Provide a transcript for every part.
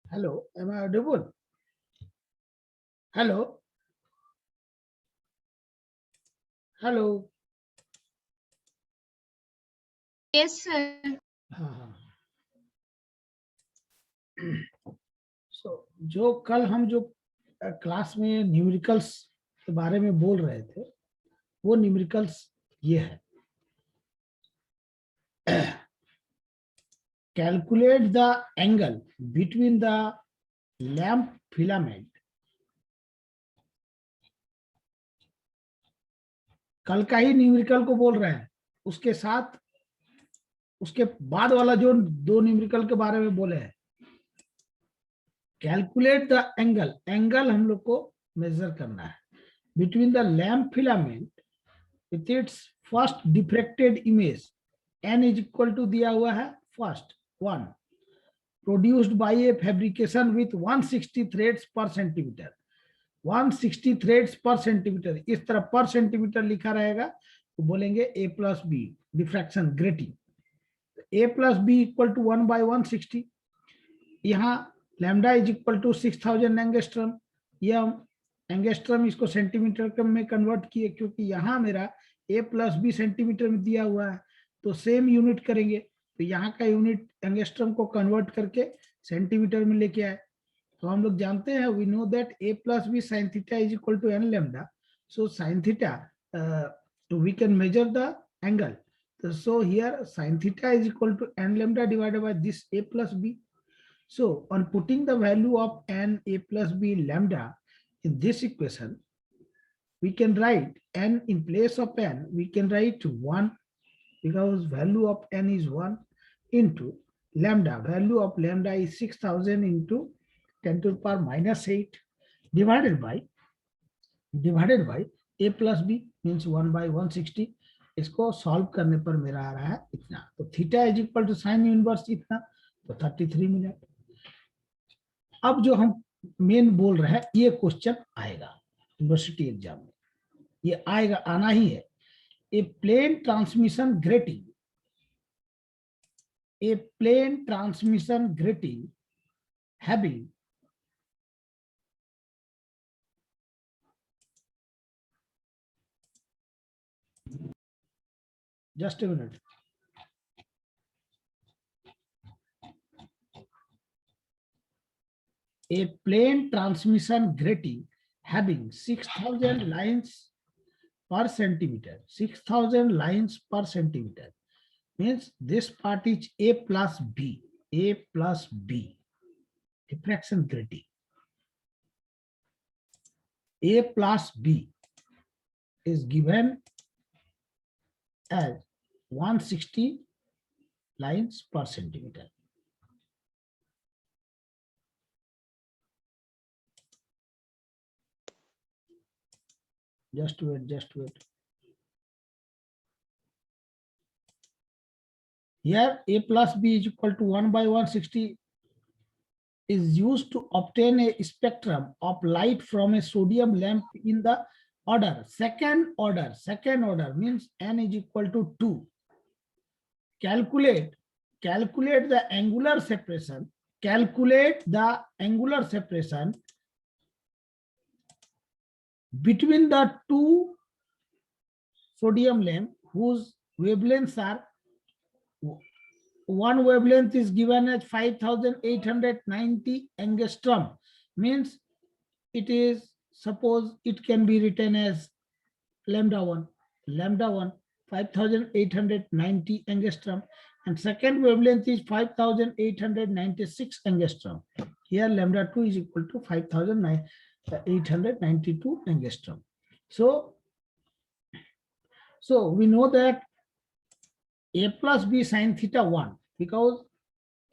Hello, am I audible? Hello, hello. Yes, sir. हाँ हाँ. So, जो कल हम जो क्लास में न्यूमेरिकल्स के बारे में बोल रहे थे, वो न्यूमेरिकल्स ये है. Calculate the angle between the lamp filament. कल का ही न्यूमेरिकल को बोल रहे हैं, उसके साथ उसके बाद वाला जो दो न्यूमेरिकल के बारे में बोले हैं. कैलकुलेट द एंगल, एंगल हम लोग को मेजर करना है between the lamp filament with its first diffracted image. n is equal to दिया हुआ है first 1 produced by a fabrication with 160 threads per centimeter. 160 threads per centimeter, इस तरह पर सेंटीमीटर लिखा रहेगा तो बोलेंगे a plus b diffraction grating. a plus b equal to 1 by 160. यहाँ lambda is equal to 6000 angstrom. यह एंगस्ट्रम इसको सेंटीमीटर में कन्वर्ट किए, क्योंकि यहाँ मेरा a प्लस बी सेंटीमीटर में दिया हुआ है, तो सेम यूनिट करेंगे. तो यहाँ का यूनिट एंगस्ट्रम को कन्वर्ट करके सेंटीमीटर में लेके आए. तो हम लोग जानते हैं, we know that a plus B sine theta is equal to n lambda. So sine theta, we can measure the angle. So here sin theta is equal to n lambda divided by this a plus b. So on putting the value of n a plus b lambda in this equation, we can write n in place of n, we can write 1, because value of n is 1, into lambda, value of lambda is 6000 into 10 to the power minus 8 divided by a plus b means 1 by 160. इसको solve करने पर मेरा आ रहा है इतना. तो theta is equal to sine inverse इतना, तो 33 मिनट. अब जो हम मेन बोल रहे हैं, ये क्वेश्चन आएगा यूनिवर्सिटी एग्जाम में, ये आएगा, आना ही है. A plane transmission grating, a plane transmission grating having just a minute. A plane transmission grating having 6000 lines per centimeter, 6000 lines per centimeter, means this part is a plus b, a plus b diffraction grating. A plus b is given as 160 lines per centimeter. Just wait, just wait. Here a plus b is equal to 1 by 160 is used to obtain a spectrum of light from a sodium lamp in the order second order. Second order means n is equal to 2. Calculate the angular separation. Calculate the angular separation between the two sodium lamp whose wavelengths are, one wavelength is given as 5890 angstrom, means it is, suppose it can be written as lambda 1 5890 angstrom, and second wavelength is 5896 angstrom. Here lambda 2 is equal to 5892 angstrom. So we know that a plus b sin theta 1, because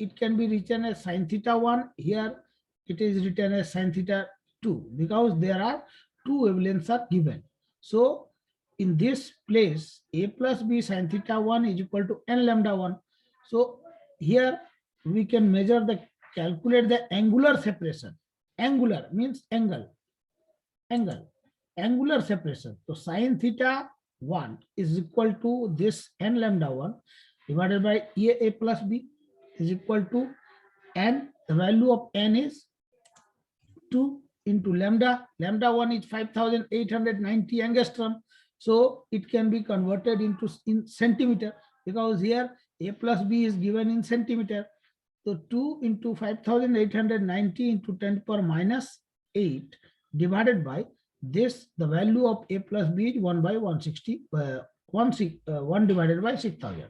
it can be written as sin theta 1, here it is written as sin theta 2, because there are two wavelengths are given. So in this place, a plus b sin theta 1 is equal to n lambda 1. So here we can measure the, calculate the angular separation. Angular means angle, angular separation. So sin theta 1 is equal to this n lambda 1 divided by a plus b is equal to n the value of n is 2 into lambda. Lambda 1 is 5890 angstrom. So it can be converted into in centimeter, because here a plus b is given in centimeter. So 2 into 5890 into 10 to the power minus 8 divided by this, the value of a plus b is 1 by 160, 1 divided by 6000.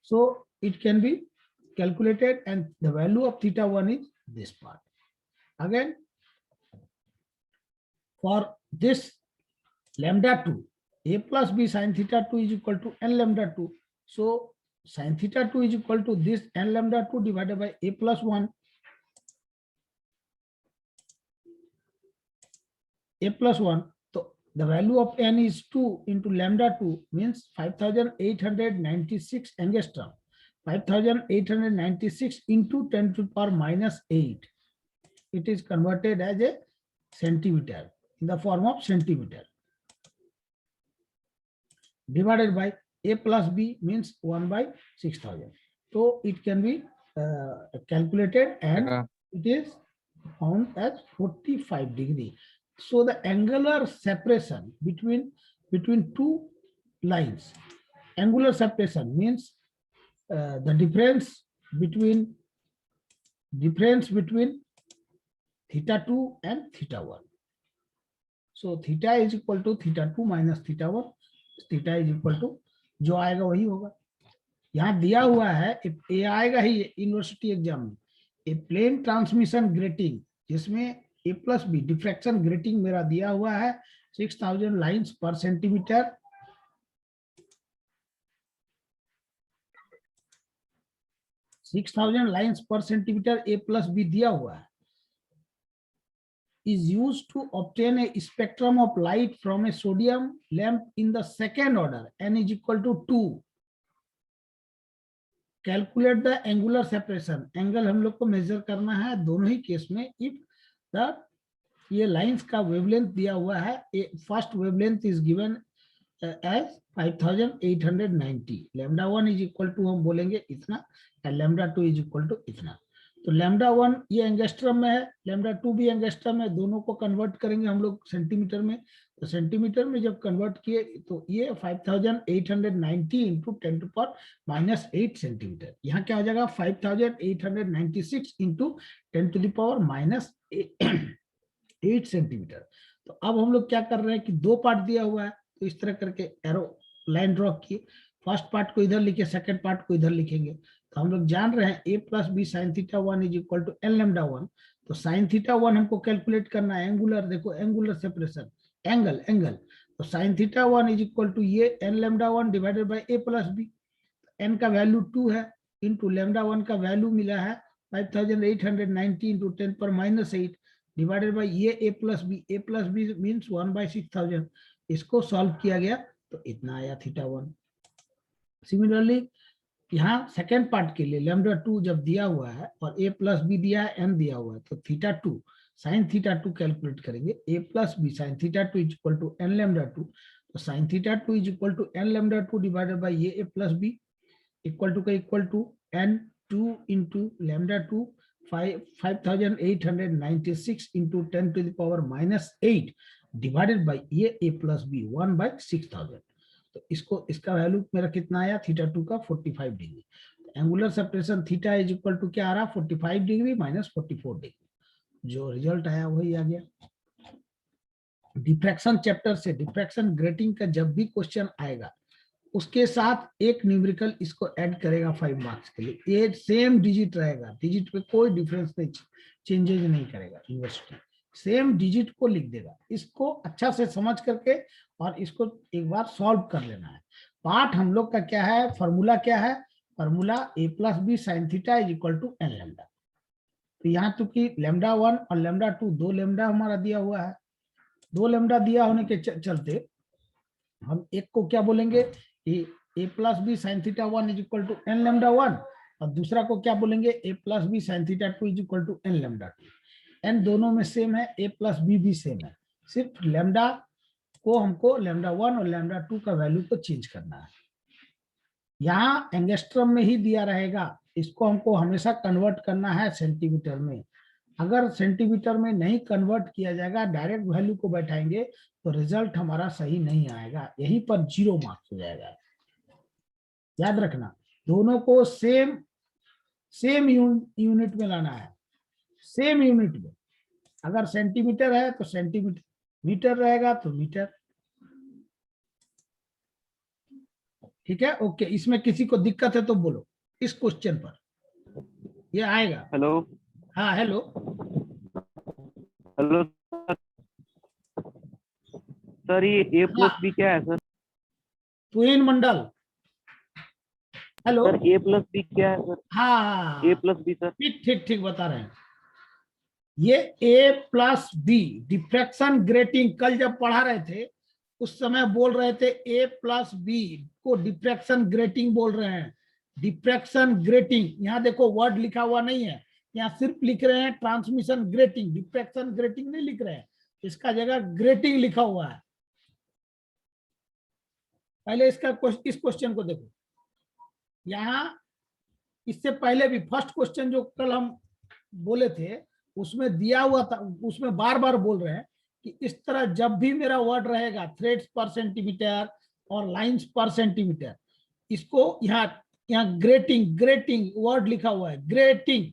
So it can be calculated, and the value of theta 1 is this part. Again, for this lambda 2, a plus b sin theta 2 is equal to n lambda 2. So sin theta 2 is equal to this n lambda 2 divided by a plus 1. A plus 1. So the value of n is 2 into lambda 2 means 5896 angstrom. 5896 into 10 to the power minus 8. It is converted as a centimeter in the form of centimeter. Divided by a plus b means 1 by 6000. So it can be calculated, and it is found as 45 degree. So the angular separation between two lines, angular separation means the difference between theta 2 and theta 1. So theta is equal to theta 2 minus theta 1. Theta is equal to जो आएगा वही होगा. यहाँ दिया हुआ है, ये आएगा ही यूनिवर्सिटी एग्जाम में, ए प्लेन ट्रांसमिशन ग्रेटिंग जिसमें ए प्लस बी डिफ्रैक्शन ग्रेटिंग मेरा दिया हुआ है 6000 लाइंस पर सेंटीमीटर. 6000 लाइंस पर सेंटीमीटर ए प्लस बी दिया हुआ है. is used to obtain a spectrum of light from a sodium lamp in the second order, n is equal to 2. Calculate the angular separation. Angle हम लोग को major करना है दोनों ही केस में. if the ये लाइंस का वेवलेंथ दिया हुआ है, first wavelength is given as 5890. Lambda 1 is equal to हम बोलेंगे इतना, and lambda 2 is equal to इतना. तो लैम्डा 1 ये एंगस्ट्रम में है, लैम्डा 2 भी एंगस्ट्रम है, दोनों को कन्वर्ट करेंगे हम लोग सेंटीमीटर में. तो सेंटीमीटर में जब कन्वर्ट किए तो ये 5890 into 10 to power minus 8 centimetre. यहाँ क्या हो जाएगा 5896 into 10 to the power minus 8 centimetre. तो अब हम लोग क्या कर रहे हैं कि दो पार्ट दिया हुआ है, तो इस तरह करके एरो लाइन ड्रॉ किए. फर्स्ट पार्ट को इधर लिखे, सेकंड पार्ट को इधर लिखेंगे. तो हम लोग जान रहे हैं a plus B sine theta 1 is equal to n lambda 1. तो साइन थीटा 1 हमको कैलकुलेट करना है. एंगुलर देखो, एंगुलर सेपरेशन, एंगल. तो sine theta 1 is equal to ये n lambda 1 divided by a plus b. N का वैल्यू 2 है, into lambda 1 का वैल्यू मिला है 5890 इंटू 10 पर माइनस 8 डिवाइडेड बाय ये a plus b. a plus b means 1 by 6000. इसको सॉल्व किया गया तो इतना आया थीटा 1. सिमिलरली यहाँ सेकेंड पार्ट के लिए लैम्डा 2 जब दिया हुआ है और a प्लस बी दिया है, n दिया हुआ है, तो थीटा 2 साइन थीटा 2 कैलकुलेट करेंगे. a plus B sine theta 2 is equal to n lambda 2. तो sine theta 2 is equal to n lambda 2 divided by ये a plus B equal to का equal to n 2 into lambda 2 5896 into 10 to the power minus 8 divided by ये a plus B 1 by 6000. तो इसका value मेरा कितना आया theta 2 का 45 degree. Angular separation theta is equal to क्या आ रहा 45 डिग्री माइनस 44 डिग्री. जो रिजल्ट आया वही आ गया. डिफ्रैक्शन चैप्टर से डिफ्रैक्शन ग्रेटिंग का जब भी क्वेश्चन आएगा उसके साथ एक न्यूमेरिकल इसको ऐड करेगा 5 मार्क्स के लिए. ये सेम डिजिट रहेगा, डिजिट पे कोई डिफरेंस नहीं, चेंजेज नहीं करेगा यूनिवर्सिटी. सेम डिजिट को लिख देगा. इसको अच्छा से समझ करके और इसको एक बार सॉल्व कर लेना है. पार्ट हम लोग का क्या है, फॉर्मूला क्या है, formula a plus B sine theta is equal to n lambda. तो यहाँ तो कि लैम्डा 1 और लैम्डा 2 दो लैम्डा हमारा दिया हुआ है. दो लैम्डा दिया होने के चलते हम एक को क्या बोलेंगे, a plus B sine theta 1 is equal to n lambda 1, और दूसरा को क्या बोलेंगे a plus B sine theta 2 is equal to n lambda 2. N दोनों में सेम है, a प्लस बी भी सेम है, सिर्फ लैम्डा को हमको लैम्डा 1 और लैम्डा 2 का वैल्यू को चेंज करना है. यहाँ एंगस्ट्रम में ही दिया रहेगा इसको हमको हमेशा कन्वर्ट करना है सेंटीमीटर में। अगर सेंटीमीटर में नहीं कन्वर्ट किया जाएगा, डायरेक्ट वैल्यू को बैठाएंगे तो रिजल्ट हमारा सही नहीं आएगा, यहीं पर 0 मार्क्स हो जाएगा। याद रखना, दोनों को सेम यूनिट में लाना है, सेम यूनिट में। अगर सेंटीमीटर है तो सेंटीमीटर, मीटर रहेगा तो मीटर। ठीक है, ओके। इसमें किसी को दिक्कत है तो बोलो, इस क्वेश्चन पर ये आएगा। हेलो हाँ हेलो, हेलो सर, ये ए प्लस हाँ बी क्या है सर? ट्विन मंडल। हेलो, सर ए प्लस बी क्या है सर? हाँ ए प्लस बी सर। ठीक ठीक ठीक बता रहे हैं। ये ए प्लस बी डिफ्रैक्शन ग्रेटिंग, कल जब पढ़ा रहे थे उस समय बोल रहे थे ए प्लस बी को डिफ्रैक्शन ग्रेटिंग बोल रहे हैं। डिफ्रैक्शन ग्रेटिंग, यहाँ देखो वर्ड लिखा हुआ नहीं है, यहाँ सिर्फ लिख रहे हैं ट्रांसमिशन ग्रेटिंग, डिफ्रैक्शन ग्रेटिंग नहीं लिख रहे हैं, इसका जगह ग्रेटिंग लिखा हुआ है। पहले इसका इस क्वेश्चन को देखो, यहाँ इससे पहले भी फर्स्ट क्वेश्चन जो कल हम बोले थे उसमें दिया हुआ था, उसमें बार बार बोल रहे हैं कि इस तरह जब भी मेरा वर्ड रहेगा थ्रेड्स पर सेंटीमीटर और लाइंस पर सेंटीमीटर, इसको यहाँ ग्रेटिंग, ग्रेटिंग वर्ड लिखा हुआ है, grating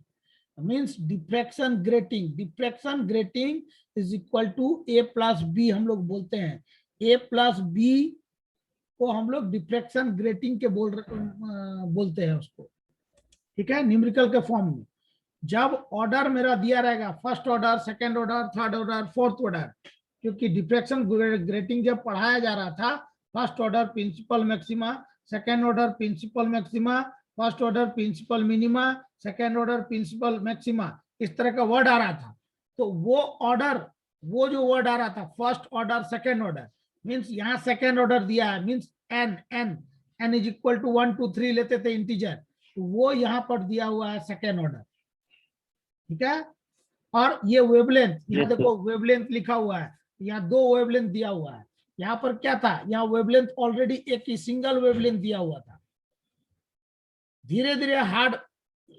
means diffraction grating. Diffraction grating is equal to a plus b हम लोग बोलते हैं। ए प्लस बी को हम लोग डिफ्रैक्शन ग्रेटिंग के बोलते हैं उसको। ठीक है, न्यूमेरिकल के फॉर्म में। जब ऑर्डर मेरा दिया रहेगा first order, second order, third order, fourth order, क्योंकि डिफ्रैक्शन ग्रेटिंग जब पढ़ाया जा रहा था, first order principal maxima, second order principal maxima, first order principal minima, second order principal maxima, इस तरह का वर्ड आ रहा था। तो वो ऑर्डर, वो जो वर्ड आ रहा था first order second order, means यहाँ सेकंड ऑर्डर दिया है, means n is equal to 1 2 3 लेते थे इंटीजर, तो वो यहाँ पर दिया हुआ है सेकेंड ऑर्डर। ठीक है, और ये वेवलेंथ, यहाँ देखो वेवलेंथ लिखा हुआ है, यहाँ 2 वेवलेंथ दिया हुआ है। यहाँ पर क्या था, यहाँ वेवलेंथ ऑलरेडी एक ही सिंगल वेवलेंथ दिया हुआ था। धीरे धीरे हार्ड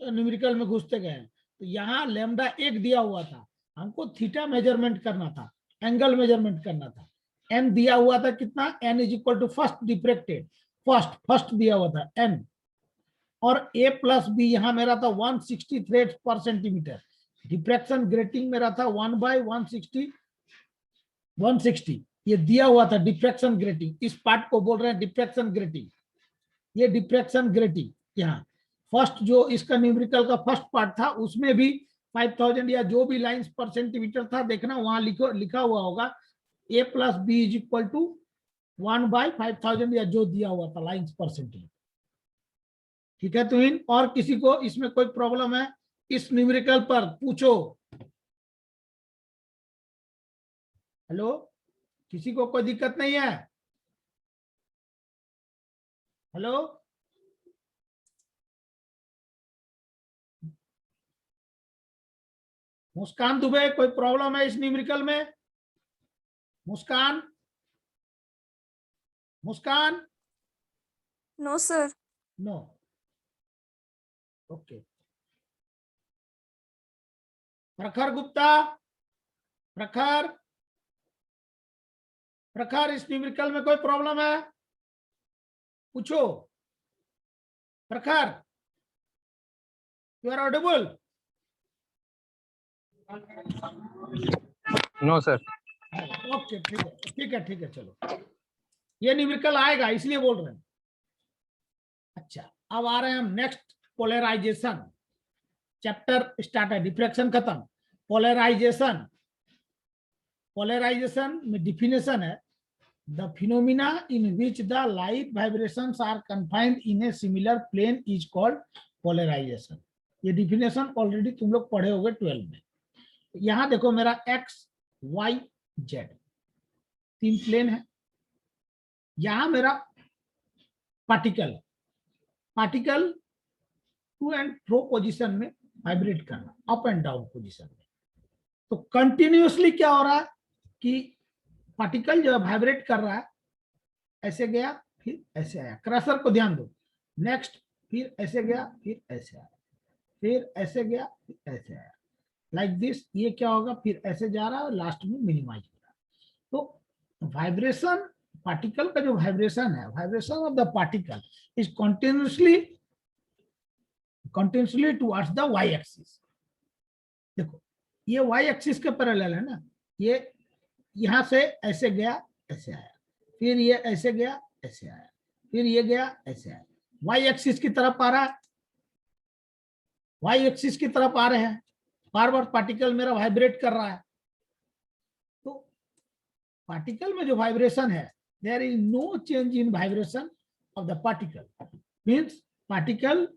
न्यूमेरिकल में घुसते गए, तो यहाँ लैम्डा 1 दिया हुआ था, हमको थीटा मेजरमेंट करना था, एंगल मेजरमेंट करना था। एन दिया हुआ था कितना, n is equal to first diffracted, first दिया हुआ था एन, और ए प्लस बी यहाँ मेरा था 160 थ्रेड्स पर सेंटीमीटर। डिफ्रैक्शन ग्रेटिंग मेरा था 1/160 ये दिया हुआ था डिफ्रैक्शन ग्रेटिंग। इस पार्ट को बोल रहे हैं डिफ्रैक्शन ग्रेटिंग, ये डिफ्रैक्शन ग्रेटिंग। यहाँ फर्स्ट जो इसका न्यूमेरिकल का फर्स्ट पार्ट था उसमें भी 5000 या जो भी लाइंस पर सेंटीमीटर था, देखना वहां लिखा हुआ होगा a plus b is equal to 1/5000 या जो दिया हुआ था लाइंस पर सेंटीमीटर। ठीक है, तो इन और किसी को इसमें कोई प्रॉब्लम है इस न्यूमेरिकल पर पूछो। हेलो, किसी को कोई दिक्कत नहीं है? हेलो, मुस्कान दुबे, कोई प्रॉब्लम है इस न्यूमेरिकल में? Muskaan, Muskaan? No sir. No, okay. Prakhar Gupta, प्रखर, प्रखर इस न्यूमेरिकल में कोई प्रॉब्लम है? पूछो Prakhar, you are audible? No sir. Okay, ठीक है ठीक है ठीक है, चलो ये न्यूमेरिकल आएगा इसलिए बोल रहे हैं। अच्छा, अब आ रहे हैं हम नेक्स्ट, पोलराइजेशन चैप्टर स्टार्ट है, डिफ्रैक्शन खत्म, पोलराइजेशन। पोलराइजेशन में डिफिनेशन है the phenomena in which the light vibrations are confined in a similar plane is called polarisation. ये डिफिनेशन ऑलरेडी तुम लोग पढ़े होंगे 12 में। यहां देखो मेरा एक्स वाई जेड 3 प्लेन है, यहां मेरा particle to and fro position में वाइब्रेट करना, अप एंड डाउन पोजीशन में। तो कंटिन्यूअसली क्या हो रहा है कि पार्टिकल जो वाइब्रेट कर रहा है, ऐसे गया फिर ऐसे आया। क्रसर को ध्यान दो, नेक्स्ट फिर ऐसे गया, फिर ऐसे आया, फिर ऐसे गया, फिर ऐसे आया, लाइक दिस। ये क्या होगा, फिर ऐसे जा रहा है, लास्ट में मिनिमाइज हो रहा है। तो वाइब्रेशन, पार्टिकल का जो वाइब्रेशन है, vibration of the particle is continuously towards the Y axis. देखो ये वाई एक्सिस के पैरेलल है ना, ये यहां से ऐसे गया, ऐसे आया, फिर ये ऐसे गया, ऐसे आया, फिर ये गया, ऐसे आया, वाई एक्सिस की तरफ आ रहा है, वाई एक्सिस की तरफ आ रहे हैं, बार बार पार्टिकल मेरा वाइब्रेट कर रहा है। तो पार्टिकल में जो वाइब्रेशन है, there is no change in vibration of the particle, means particle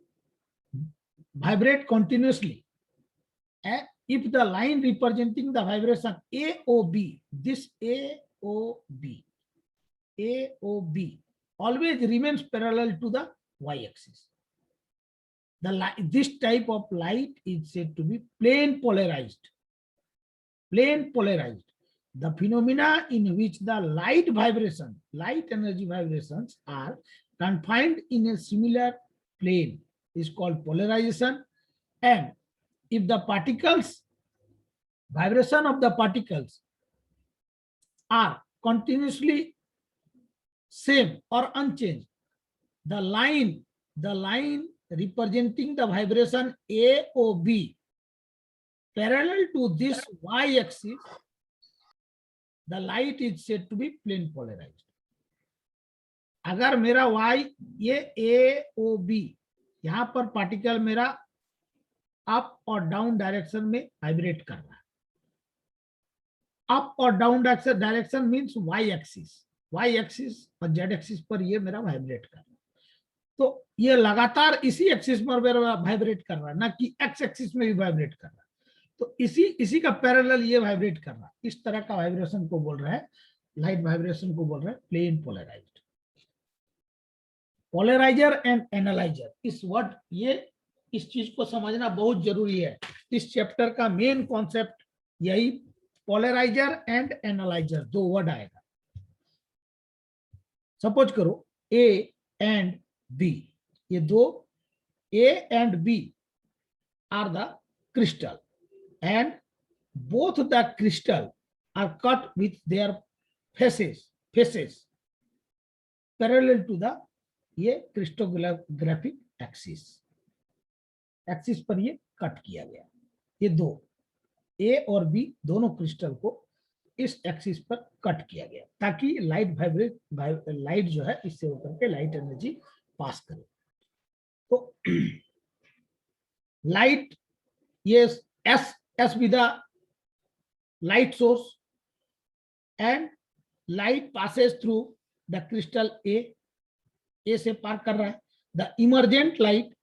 vibrate continuously. If the line representing the vibration AOB, this AOB always remains parallel to the y-axis. This type of light is said to be plane polarized. Plane polarized. The phenomena in which the light vibration, light energy vibrations are confined in a similar plane is called polarization. And if the particles, vibration of the particles are continuously same or unchanged, the line representing the vibration AOB parallel to this y-axis, the light is said to be plane polarized. अगर मेरा y, ये AOB, यहां पर particle मेरा up और down direction में vibrate कर रहा है। अप और down direction means Y axis और जेड एक्सिस पर ये मेरा वाइब्रेट कर रहा है। तो ये लगातार इसी एक्सिस पर मेरा वाइब्रेट कर रहा है, ना कि एक्स एक्सिस में भी वाइब्रेट कर रहा है। तो इसी का पैरेलल ये वाइब्रेट कर रहा है। इस तरह का वाइब्रेशन को बोल रहा है, लाइट वाइब्रेशन को बोल रहा है plane polarised. Polariser and analyser, इस वर्ड, ये इस चीज को समझना बहुत जरूरी है। इस चैप्टर का मेन कॉन्सेप्ट यही, पोलराइजर एंड एनालाइजर, दो वर्ड आएगा। सपोज करो ए एंड बी, ये दो A and B are the crystal and both the crystal are cut with their faces parallel to the ये क्रिस्टोग्राफिक एक्सिस पर ये कट किया गया। ये दो ए और बी दोनों क्रिस्टल को इस एक्सिस पर कट किया गया ताकि लाइट जो है इससे होकर के लाइट एनर्जी पास करे। तो लाइट, ये as with the light source and light passes through the crystal A से पार कर रहा है। द इमर्जेंट लाइट,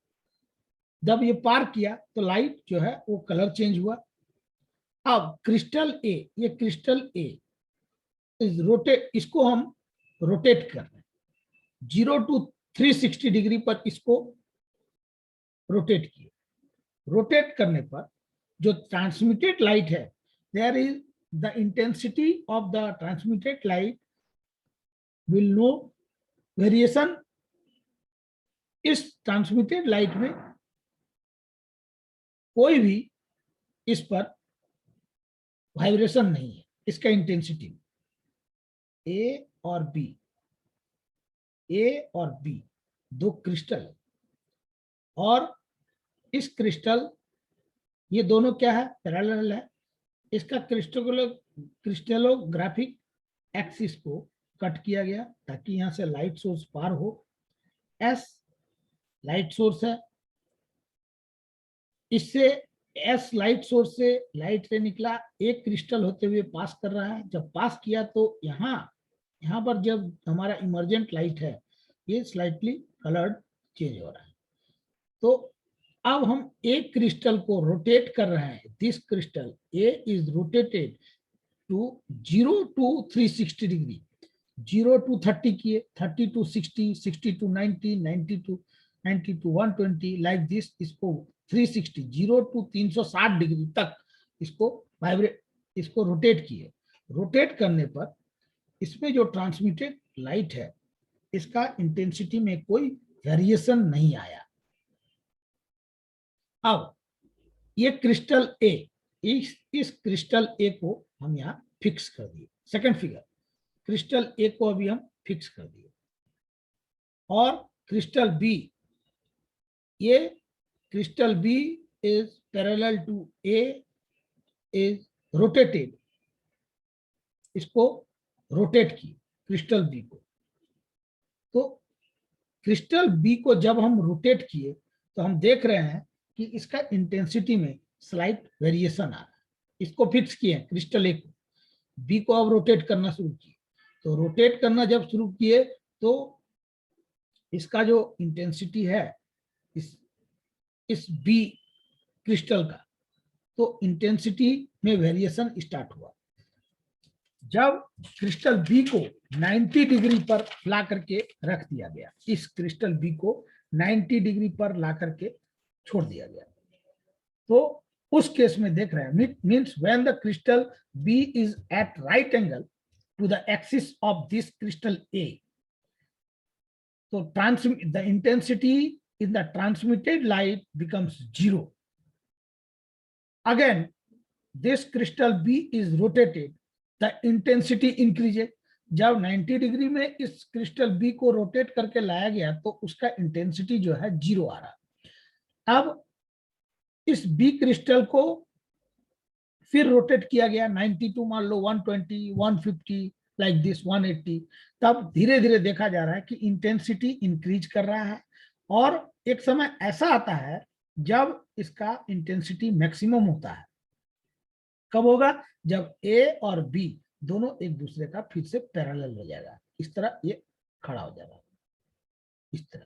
जब ये पार किया तो लाइट जो है वो कलर चेंज हुआ। अब क्रिस्टल ए, ये क्रिस्टल ए इज रोटेट, इसको हम रोटेट कर रहे हैं 0 to 360 डिग्री पर, इसको रोटेट किए। रोटेट करने पर जो ट्रांसमिटेड लाइट है, there is the intensity of the transmitted light will no variation. इस ट्रांसमिटेड लाइट में कोई भी इस पर वाइब्रेशन नहीं है, इसका इंटेंसिटी। ए और बी दो क्रिस्टल है और इस क्रिस्टल, ये दोनों क्या है, पैरेलल है। इसका क्रिस्टलोग्राफिक एक्सिस को कट किया गया ताकि यहां से लाइट सोर्स पार हो। एस लाइट सोर्स है, इससे एस लाइट सोर्स से लाइट से निकला, एक क्रिस्टल होते हुए पास कर रहा है। जब पास किया तो यहाँ पर जब हमारा इमर्जेंट लाइट है, ये स्लाइटली कलर्ड चेंज हो रहा है। तो अब हम एक क्रिस्टल को रोटेट कर रहे हैं। This crystal A is rotated to 0 to 360 degree, 0 to 30 किए, 30 to 60, 60 to 90, 90 to 120, like this. इसको 360, 0 to 360 डिग्री तक इसको रोटेट किए। रोटेट करने पर इसमें जो ट्रांसमिटेड लाइट है, इसका इंटेंसिटी में कोई वेरिएशन नहीं आया। अब ये क्रिस्टल ए, इस क्रिस्टल ए को हम यहाँ फिक्स कर दिए। सेकंड फिगर, क्रिस्टल ए को अभी हम फिक्स कर दिए। और क्रिस्टल बी, ये crystal B is parallel to A, is rotated, इसको रोटेट की क्रिस्टल बी को। तो क्रिस्टल बी को जब हम रोटेट किए तो हम देख रहे हैं कि इसका इंटेंसिटी में स्लाइट वेरिएशन आ रहा है। इसको फिक्स किए क्रिस्टल ए को, बी को अब रोटेट करना शुरू किए। तो रोटेट करना जब शुरू किए तो इसका जो इंटेंसिटी है इस बी क्रिस्टल का, तो इंटेंसिटी में वेरिएशन स्टार्ट हुआ। जब क्रिस्टल बी को 90 डिग्री पर ला करके रख दिया गया, इस क्रिस्टल बी को 90 डिग्री पर ला करके छोड़ दिया गया, तो उस केस में देख रहे हैं, means when the crystal B is at right angle to the axis of this crystal A, तो the intensity in the transmitted light becomes 0. Again, this crystal B is rotated, the intensity increases. जब 90 degree में इस crystal B को rotate करके लाया गया तो उसका इंटेंसिटी जो है 0 आ रहा। अब इस बी क्रिस्टल को फिर रोटेट किया गया 92, मान लो 120, 150, लाइक दिस 180। तब धीरे धीरे देखा जा रहा है कि इंटेंसिटी इंक्रीज कर रहा है, और एक समय ऐसा आता है जब इसका इंटेंसिटी मैक्सिमम होता है। कब होगा? जब ए और बी दोनों एक दूसरे का फिर से पैरेलल हो जाएगा, इस तरह ये खड़ा हो जाएगा, इस तरह।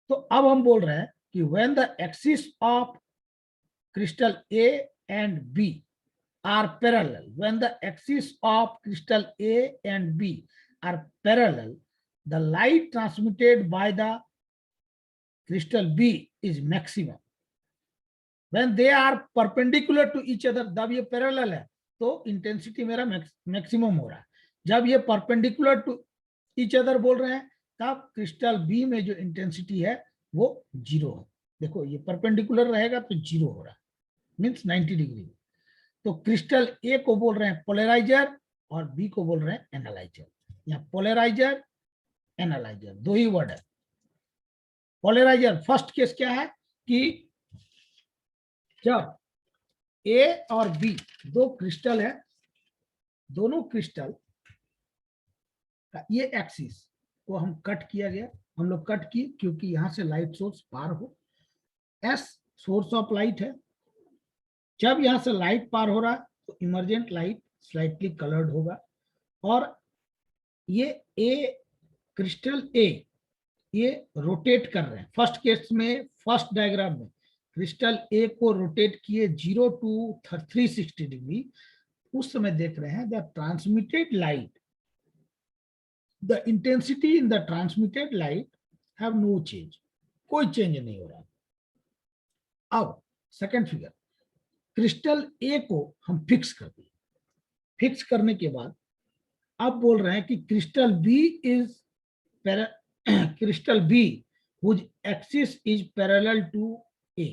तो अब हम बोल रहे हैं कि when the axis of crystal A and B are parallel, when the axis of crystal A and B are parallel, the light transmitted by the crystal B is maximum. When they are perpendicular to each other, जब ये parallel है तो intensity मेरा maximum हो रहा है। जब ये परपेंडिकुलर टू ईच अदर बोल रहे हैं तब क्रिस्टल बी में जो इंटेंसिटी है वो 0 है। देखो ये परपेंडिकुलर रहेगा तो 0 हो रहा है, मीन्स 90 डिग्री। तो क्रिस्टल ए को बोल रहे हैं पोलराइजर और बी को बोल रहे हैं एनालाइजर। यहाँ पोलराइजर एनालाइजर दो ही वर्ड है। पोलराइजर फर्स्ट केस क्या है कि जब ए और बी दो क्रिस्टल है, दोनों क्रिस्टल का ये एक्सिस को हम कट किया गया, हम लोग कट किए क्योंकि यहां से लाइट सोर्स पार हो, एस सोर्स ऑफ लाइट है। जब यहां से लाइट पार हो रहा है तो इमर्जेंट लाइट स्लाइटली कलर्ड होगा, और ये ए क्रिस्टल ए ये रोटेट कर रहे हैं। फर्स्ट केस में, फर्स्ट डायग्राम में क्रिस्टल ए को रोटेट किए 0 to 360 डिग्री। उस समय देख रहे हैं the transmitted light, the intensity in the transmitted light have no change, कोई चेंज नहीं हो रहा। अब सेकंड फिगर, क्रिस्टल ए को हम फिक्स कर दिए। फिक्स करने के बाद अब बोल रहे हैं कि crystal B is crystal B whose axis is parallel to A,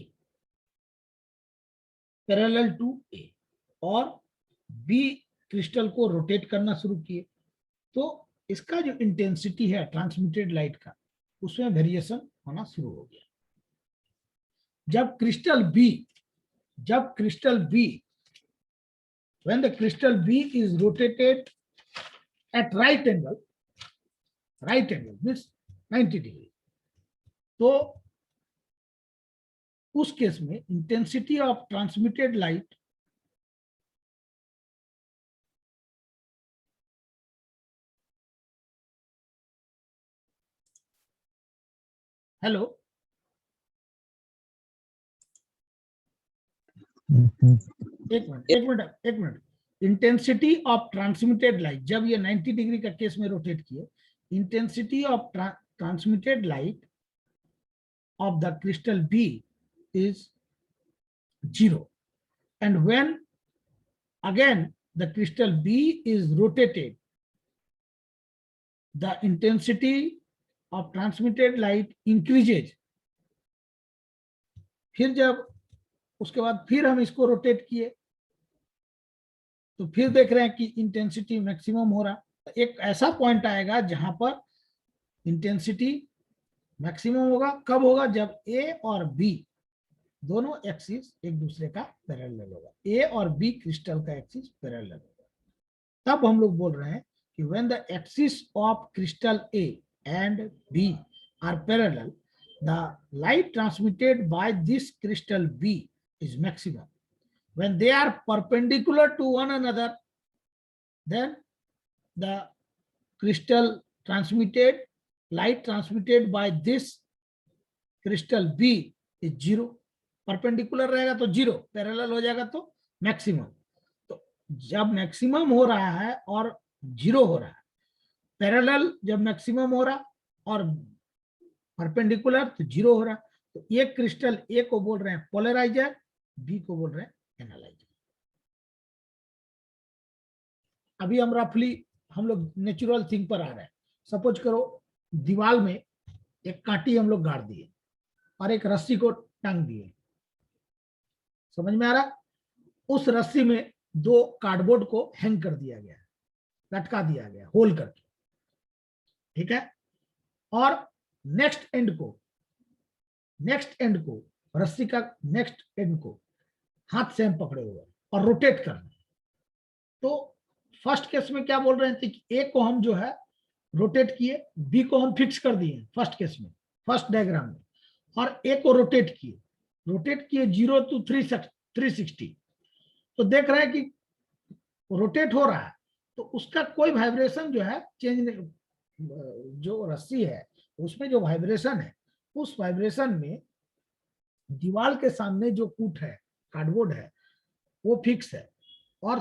parallel to A, और बी क्रिस्टल को रोटेट करना शुरू किए तो इसका जो इंटेंसिटी है ट्रांसमिटेड लाइट का उसमें वेरिएशन होना शुरू हो गया। जब crystal B when the crystal B is rotated at right angle means 90 degree, तो उस केस में intensity of transmitted light hello एक मिनट इंटेंसिटी ऑफ ट्रांसमिटेड लाइट, जब ये 90 डिग्री का केस में रोटेट किए, intensity of transmitted light of the crystal B is 0, and when again the crystal B is rotated, the intensity of transmitted light increases, फिर जब उसके बाद फिर हम इसको रोटेट किए तो फिर देख रहे हैं कि इंटेंसिटी मैक्सिमम हो रहा। एक ऐसा पॉइंट आएगा जहां पर इंटेंसिटी मैक्सिमम होगा। कब होगा? जब ए और बी दोनों एक्सिस एक दूसरे का पैरेलल होगा। ए और बी क्रिस्टल का एक्सिस पैरेलल होगा। तब हम लोग बोल रहे हैं कि when the axis of crystal A and B are parallel, the light transmitted by this crystal B is maximum. When they are perpendicular to one another, then the crystal transmitted, light transmitted by this crystal B is 0. Perpendicular रहेगा तो 0, parallel हो जाएगा तो maximum. तो जब maximum हो रहा है और 0 हो रहा है, पैरेलल जब मैक्सिमम हो रहा और परपेंडिकुलर तो 0 हो रहा, तो ये क्रिस्टल ए को बोल रहे हैं पोलराइजर, बी को बोल रहे हैं एनालाइजर। अभी हम रफली हम लोग नेचुरल थिंग पर आ रहे हैं। सपोज करो दीवार में एक कांटी हम लोग गाड़ दिए और एक रस्सी को टांग दिए, समझ में आ रहा? उस रस्सी में 2 कार्डबोर्ड को हैंग कर दिया गया, लटका दिया गया होल करके, ठीक है। और नेक्स्ट एंड को रस्सी का नेक्स्ट एंड को हाथ से हम पकड़े हुए और रोटेट कर रहे हैं। तो फर्स्ट केस में क्या बोल रहे थे कि ए को हम जो है रोटेट किए, बी को हम फिक्स कर दिए फर्स्ट केस में, फर्स्ट डायग्राम में, और ए को रोटेट किए 0 to 360। तो देख रहे हैं कि रोटेट हो रहा है, तो उसका कोई वाइब्रेशन जो है चेंज नहीं। जो रस्सी है उसमें जो वाइब्रेशन है, उस वाइब्रेशन में दीवार के सामने जो कूट है, कार्डबोर्ड है, वो फिक्स है, और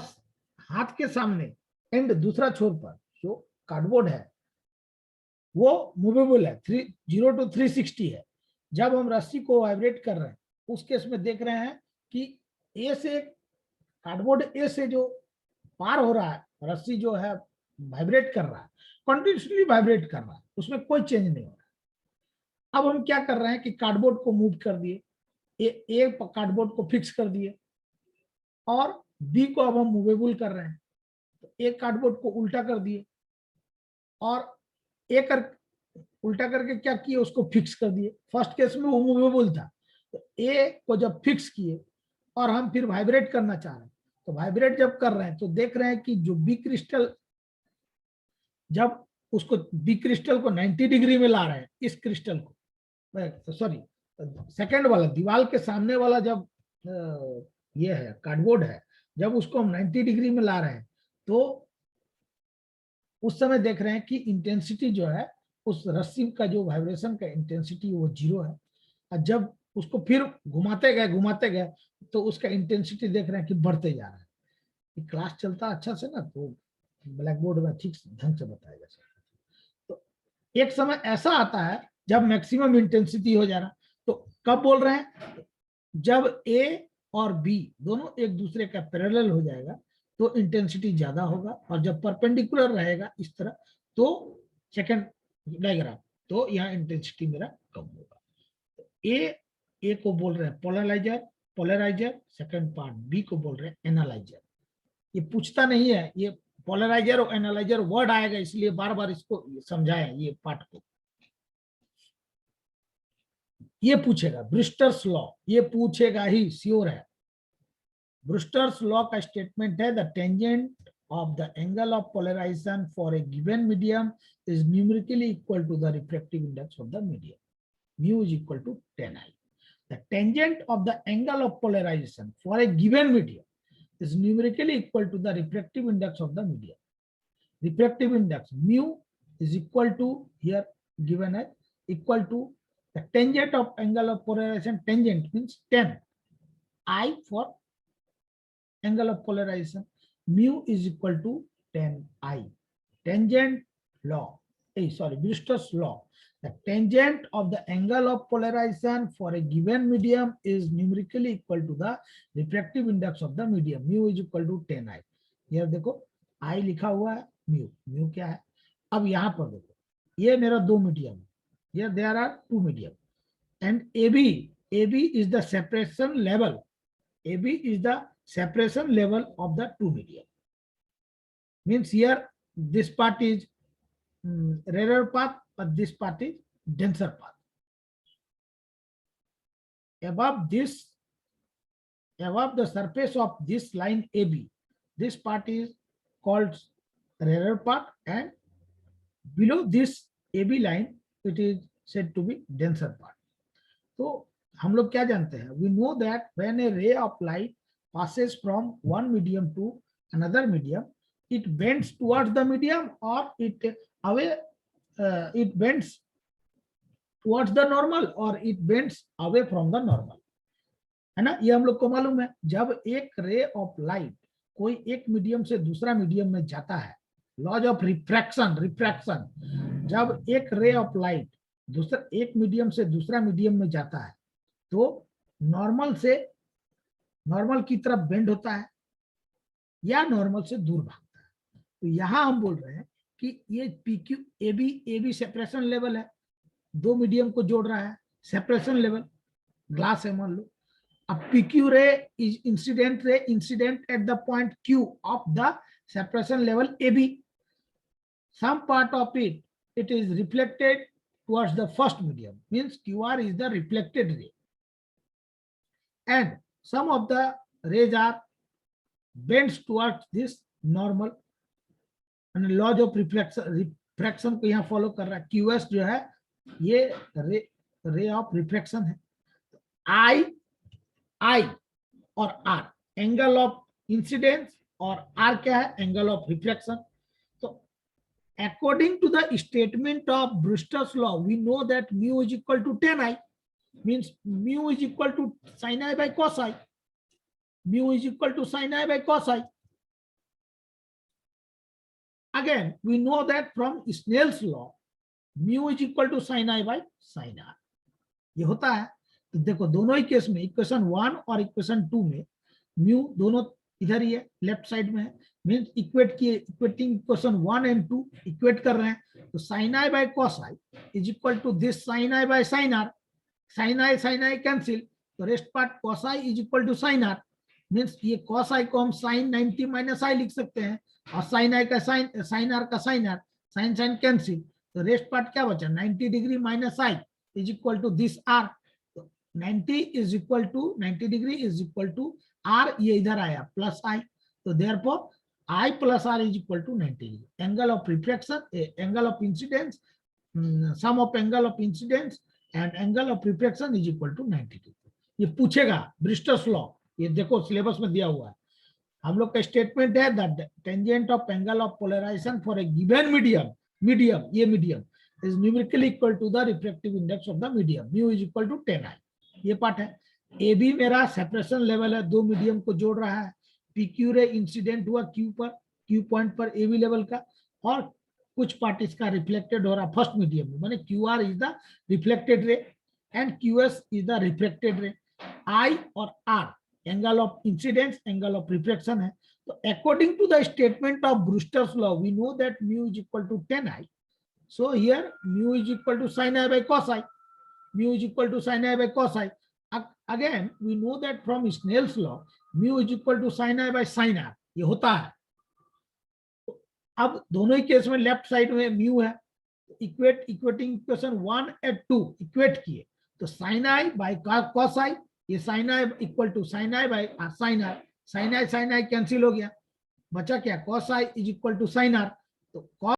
हाथ के सामने एंड दूसरा छोर पर जो कार्डबोर्ड है वो मूवेबल है, 0 to 360 है। जब हम रस्सी को वाइब्रेट कर रहे हैं उस केस में देख रहे हैं कि ए से कार्डबोर्ड ए से जो पार हो रहा है, रस्सी जो है वाइब्रेट कर रहा है, कंटिन्यूसली वाइब्रेट कर रहा है, उसमें कोई चेंज नहीं हो रहा। अब हम क्या कर रहे हैं कि कार्डबोर्ड को मूव कर दिए, ए कार्डबोर्ड को फिक्स कर दिए और बी को अब हम मूवेबल कर रहे हैं। तो एक कार्डबोर्ड को उल्टा कर दिए और उल्टा करके क्या किए, उसको फिक्स कर दिए। फर्स्ट केस में वो मूवेबल था, तो ए को जब फिक्स किए और हम फिर वाइब्रेट करना चाह रहे हैं, तो वाइब्रेट जब कर रहे हैं तो देख रहे हैं कि जो बी क्रिस्टल, जब उसको बी क्रिस्टल को 90 डिग्री में ला रहे हैं, इस क्रिस्टल को, सॉरी सेकेंड वाला दीवार के सामने वाला जब ये है कार्डबोर्ड है, जब उसको हम 90 डिग्री में ला रहे हैं, तो उस समय देख रहे हैं कि इंटेंसिटी जो है उस रस्सी का जो वाइब्रेशन का इंटेंसिटी वो 0 है। और जब उसको फिर घुमाते गए तो उसका इंटेंसिटी देख रहे हैं कि बढ़ते जा रहा है। क्लास चलता अच्छा से ना, तो ब्लैक बोर्ड में ठीक ढंग से बताएगा। तो एक समय ऐसा आता है जब मैक्सिमम इंटेंसिटी हो जा रहा, तो कब बोल रहे हैं? जब ए और बी दोनों एक दूसरे का पैरेलल हो जाएगा तो इंटेंसिटी ज्यादा होगा, और जब परपेंडिकुलर रहेगा इस तरह, तो सेकंड डायग्राम, तो यहाँ इंटेंसिटी मेरा कम होगा। तो ए को बोल रहे हैं पोलराइजर, सेकंड पार्ट बी को बोल रहे हैं एनालाइजर। ये पूछता नहीं है, ये पोलराइजर और एनालाइजर वर्ड आएगा, इसलिए बार बार इसको समझाएं ये पार्ट को। ये पूछेगा ब्रूस्टर्स लॉ, ये पूछेगा ही, श्योर है। ब्रूस्टर्स लॉ का स्टेटमेंट है, the tangent of the angle of polarization for a given medium is numerically equal to the refractive index of the medium, mu is equal to 10i. The tangent of the angle of polarization for a given medium is numerically equal to the refractive index of the medium. Refractive index mu is equal to, here given as equal to the tangent of angle of polarization. Tangent means 10 I for angle of polarization. Mu is equal to 10 I. Tangent law, Brewster's law. The tangent of the angle of polarization for a given medium is numerically equal to the refractive index of the medium. Mu is equal to 10i. Here देखो I लिखा हुआ है, mu क्या है? अब यहाँ पर देखो, ये मेरा 2 मीडियम है, here there are 2 medium, and AB AB is the separation level. AB is the separation level of the two medium. Means here this part is rarer path, but this part is denser path. Above this, above the surface of this line AB, this part is called rarer path, and below this AB line it is said to be denser part. तो हम लोग क्या जानते हैं? We know that when a ray of light passes from one medium to another medium, it bends towards the medium or it bends towards the normal or it bends away from the normal, है ना? ये हम लोग को मालूम है. जब एक रे ऑफ लाइट कोई एक मीडियम से दूसरा मीडियम में जाता है, लॉज ऑफ रिफ्रैक्शन, जब एक रे ऑफ लाइट दूसरा एक मीडियम से दूसरा मीडियम में जाता है तो नॉर्मल की तरफ बेंड होता है या नॉर्मल से दूर भागता है. तो यहां हम बोल रहे हैं कि ये PQ AB सेपरेशन लेवल है, दो मीडियम को जोड़ रहा है, सेपरेशन लेवल ग्लास है मान लो. अब PQ रे is incident at the point Q of the separation level AB. Some part of it is reflected towards the first medium, means QR is the reflected ray, and some of the rays are bends towards this normal, and laws of refraction को यहाँ follow कर रहा है. QS जो है ये ray of refraction है. I और R एंगल ऑफ इंसिडेंस और R क्या है? Angle of reflection. तो according to the statement of Brewster's law, we know that mu is equal to tan I, means mu is equal to sin I by cos I. Mu is equal to sin I by cos I. Again, we know that from Snell's law, mu is equal to sin I by sin R. ये होता है. तो देखो दोनों ही case में, equation 1 और equation 2 में म्यू दोनों इधर ही है, लेफ्ट साइड में है. Means equating equation 1 and 2 equate कर रहे हैं. तो sin I by cos I is equal to this sin I by sin R. sin I cancel, तो rest part cos I is equal to sin R. Means ये cos I को हम sin 90 minus I लिख सकते हैं, और sin I का sin R का sin R, sin कैंसिल, तो रेस्ट पार्ट क्या बचा? 90 degree minus I is equal to this R. 90 degree is equal to R, ये इधर आया प्लस I, तो therefore I plus R is equal to 90 degree. Angle of reflection, angle of incidence, sum of angle of incidence and angle of reflection is equal to 90 degree. ये पूछेगा ब्रिस्टर्स law, ये देखो syllabus में दिया हुआ है. हम लोग का स्टेटमेंट है that tangent of angle of polarization for a given medium ये medium is numerically equal to the refractive index of the medium, mu is equal to tan I. ये पार्ट है. AB मेरा सेपरेशन लेवल है, दो medium को जोड़ रहा है. PQ रे इंसिडेंट हुआ Q पॉइंट पर AB लेवल का, और कुछ पार्ट इसका रिफ्लेक्टेड हो रहा फर्स्ट मीडियम में, माने QR is the reflected ray and QS is the reflected ray. I और R angle of incidence, angle of reflection है. तो according to the statement of Brewster's law we know that mu is equal to tan I. So here mu is equal to sin I by cos I. Mu is equal to sin I by cos I. Again, we know that from Snell's law, mu is equal to sin I by sin R. ये होता है. अब दोनों ही case में left side में mu है, equating equation 1 and 2 equate किए, तो sin I by cos I, ये sin I equal to sin I by sin R. sin I cancel हो गया, बचा क्या? cos I is equal to sin R. तो cos